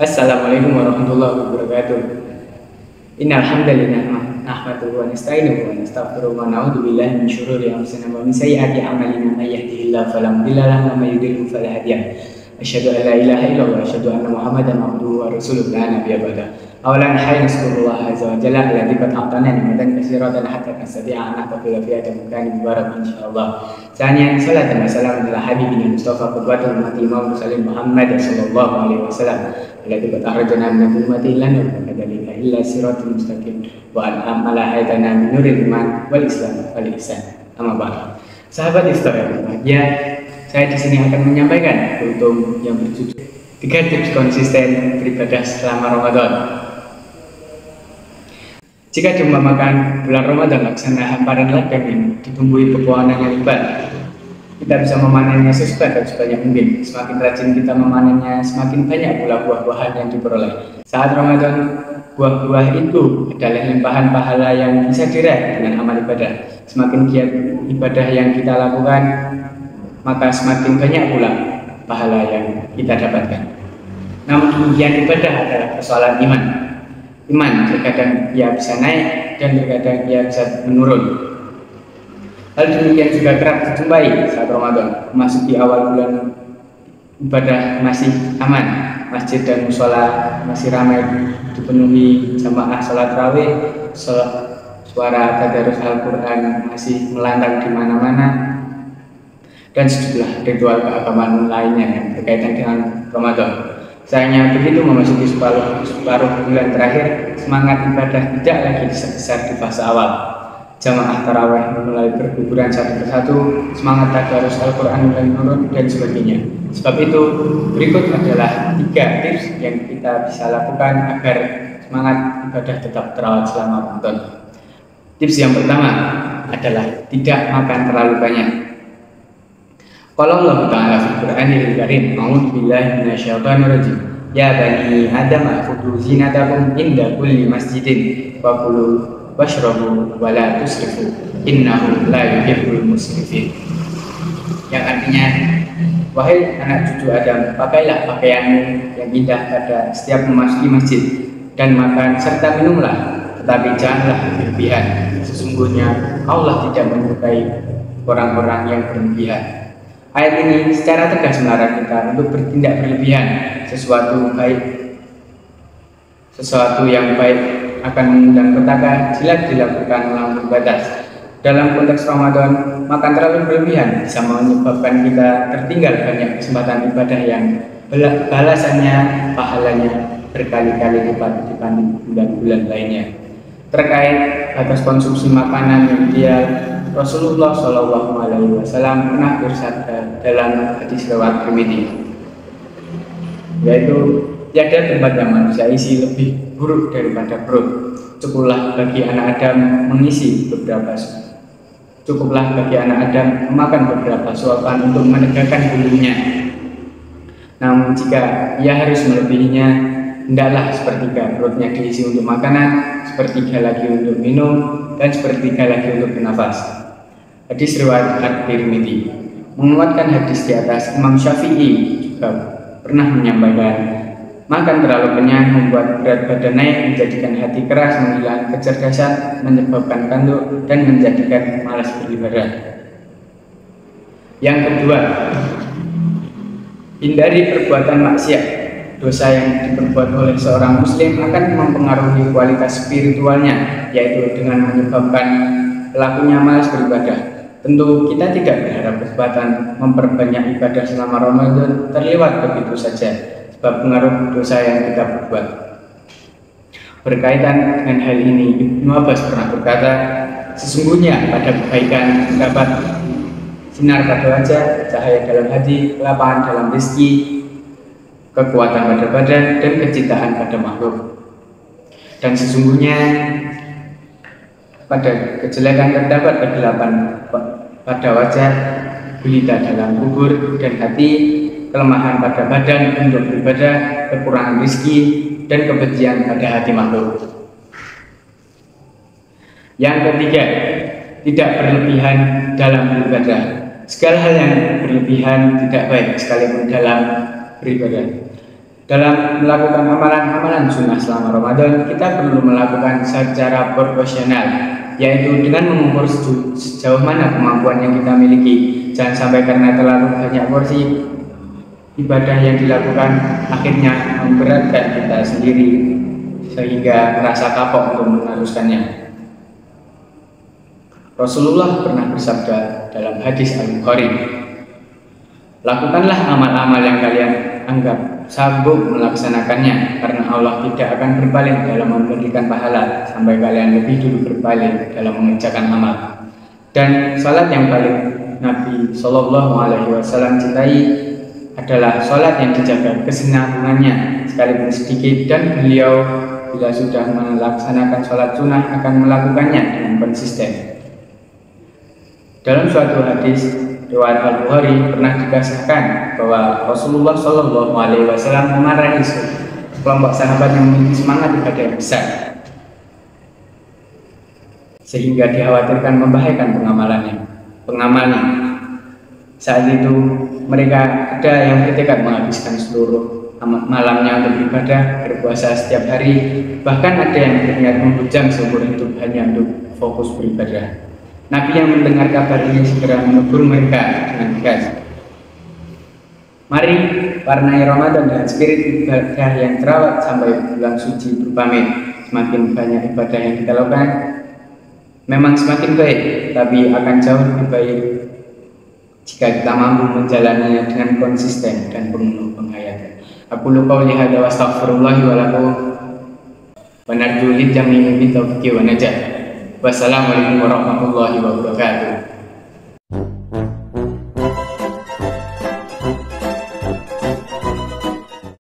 Assalamualaikum warahmatullahi wabarakatuh. Innal hamdalillah nahmaduhu wa nasta'inuhu wa nastaghfiruh wa na'udzu billahi min syururi anfusina wa min sayyiati a'malina may yahdihillahu fala mudilla lahu wa may yudlil fala hadiya lahu. Asyhadu an la ilaha illallah wa asyhadu anna Muhammadan abduhu wa rasuluh la nabiyya ba'da. Awalan hayya nasrullah azza wa jalla alladzi qad a'tana ni'matan katsiratan hatta nastati'a an naqbila fi hadha makanin mubarak insyaallah. Saniyan salatan wa salam ala habibina Mustafa qudwatul ummati Muhammad Muhammad sallallahu alaihi wasallam. Alladzi qad akhrajana min dhulumati ila nur wa kadzalika illa siratal mustaqim wa an'ama alaina min nuril iman wal islam wal ihsan. Amma ba'd. Sahabat Historia berbahagia, saya di sini akan menyampaikan kultum yang berjudul 3 tips konsisten beribadah selama Ramadan. Jika diumpamakan bulan Ramadan laksana hamparan ladang yang ditumbuhi pepohonan yang lebat, kita bisa memanennya sesuka dan sebanyak mungkin. Semakin rajin kita memanennya, semakin banyak pula buah-buahan yang diperoleh. Saat Ramadan, buah-buah itu adalah limpahan pahala yang bisa diraih dengan amal ibadah. Semakin giat ibadah yang kita lakukan, maka semakin banyak pula pahala yang kita dapatkan. Namun demikian, ibadah adalah persoalan iman. Iman terkadang ia bisa naik dan terkadang ia bisa menurun. Hal demikian juga kerap dijumpai saat Ramadan. Memasuki awal bulan, ibadah masih aman, masjid dan musola masih ramai dipenuhi jamaah sholat tarawih, suara tadarus Al-Quran masih melantang di mana-mana, dan sejumlah ritual keagamaan lainnya yang berkaitan dengan Ramadan. Sayangnya begitu memasuki separuh bulan terakhir, semangat ibadah tidak lagi sebesar di fase awal. Jamaah tarawih mulai berguguran satu persatu, semangat tadarus Al-Quran mulai menurun, dan sebagainya. Sebab itu, berikut adalah 3 tips yang kita bisa lakukan agar semangat ibadah tetap terawat selama Ramadan. Tips yang pertama adalah tidak makan terlalu banyak. Qala Allah Ta'ala fil Qur'anil Karim, a'udzu billahi minasyaitonir rajim. Ya bani Adam khudhu zinatakum inda kulli masjidin wa kulu washrabu wa la tusrifu innahu la yuhibbul musrifin. Yang artinya, wahai anak cucu Adam, pakailah pakaianmu yang indah pada setiap memasuki masjid dan makan serta minumlah, tetapi janganlah berlebihan. Sesungguhnya Allah tidak menyukai orang-orang yang berlebihan. Ayat ini secara tegas melarang kita untuk bertindak berlebihan. Sesuatu yang baik akan mengundang petaka jika dilakukan melampaui batas. Dalam konteks Ramadan, makan terlalu berlebihan bisa menyebabkan kita tertinggal banyak kesempatan ibadah yang balasannya, pahalanya berkali-kali lipat dibanding bulan-bulan lainnya. Terkait batas konsumsi makanan yang ideal, Rasulullah Shallallahu Alaihi Wasallam pernah bersabda dalam hadis riwayat Tirmidzi, yaitu tiada tempat yang manusia isi lebih buruk daripada perut. Cukuplah bagi anak Adam memakan beberapa suapan untuk menegakkan bulunya. Namun jika ia harus melebihinya, hendaklah sepertiga perutnya diisi untuk makanan, sepertiga lagi untuk minum, dan sepertiga lagi untuk bernafas. Hadis riwayat At-Tirmidzi. Menguatkan hadis di atas, Imam Syafi'i juga pernah menyampaikan, makan terlalu kenyang membuat berat badan naik, menjadikan hati keras, menghilangkan kecerdasan, menyebabkan kantuk, dan menjadikan malas beribadah. Yang kedua, hindari perbuatan maksiat. Dosa yang diperbuat oleh seorang muslim akan mempengaruhi kualitas spiritualnya, yaitu dengan menyebabkan pelakunya malas beribadah. Tentu kita tidak berharap kesempatan memperbanyak ibadah selama Ramadan terlewat begitu saja, sebab pengaruh dosa yang kita perbuat. Berkaitan dengan hal ini, Ibnu Abbas pernah berkata, sesungguhnya pada kebaikan terdapat sinar pada wajah, cahaya dalam hati, kelapangan dalam rezeki, kekuatan pada badan, dan kecintaan pada makhluk. Dan sesungguhnya pada kejelekan terdapat kegelapan pada wajah, gulita dalam kubur dan hati, kelemahan pada badan untuk beribadah, kekurangan rezeki, dan kebencian pada hati makhluk. Yang ketiga, tidak berlebihan dalam beribadah. Segala hal yang berlebihan tidak baik sekalipun dalam beribadah. Dalam melakukan amalan-amalan sunnah selama Ramadan, kita perlu melakukan secara proporsional, yaitu dengan mengukur sejauh mana kemampuan yang kita miliki. Jangan sampai karena terlalu banyak porsi ibadah yang dilakukan akhirnya memberatkan kita sendiri sehingga merasa kapok untuk meneruskannya. Rasulullah pernah bersabda dalam hadis Al-Bukhari, lakukanlah amal-amal yang kalian anggap sanggup melaksanakannya, karena Allah tidak akan berpaling dalam memberikan pahala sampai kalian lebih dulu berpaling dalam mengerjakan amal. Dan salat yang paling Nabi Shallallahu Alaihi Wasallam cintai adalah salat yang dijaga kesinambungannya sekalipun sedikit, dan beliau bila sudah melaksanakan salat sunnah akan melakukannya dengan konsisten. Dalam suatu hadis riwayat Al-Bukhari pernah dikasahkan bahwa Rasulullah Shallallahu Alaihi Wasallam memarahi kelompok sahabat yang memiliki semangat ibadah yang besar, sehingga dikhawatirkan membahayakan pengamalnya. Saat itu mereka ada yang bertekad menghabiskan seluruh malamnya untuk beribadah, berpuasa setiap hari, bahkan ada yang berniat membujang seumur hidup hanya untuk fokus beribadah. Nabi yang mendengar kabar ini segera menegur mereka dengan tegas. Mari warnai Ramadan dengan spirit ibadah yang terawat sampai bulan suci berpamit. Semakin banyak ibadah yang kita lakukan memang semakin baik, tapi akan jauh lebih baik jika kita mampu menjalaninya dengan konsisten dan penuh penghayatan. Aku lupa lihat wa astaghfirullah wa lakum wa narju lil jami'i bi taufiqi wa najat. Wassalamualaikum warahmatullahi wabarakatuh.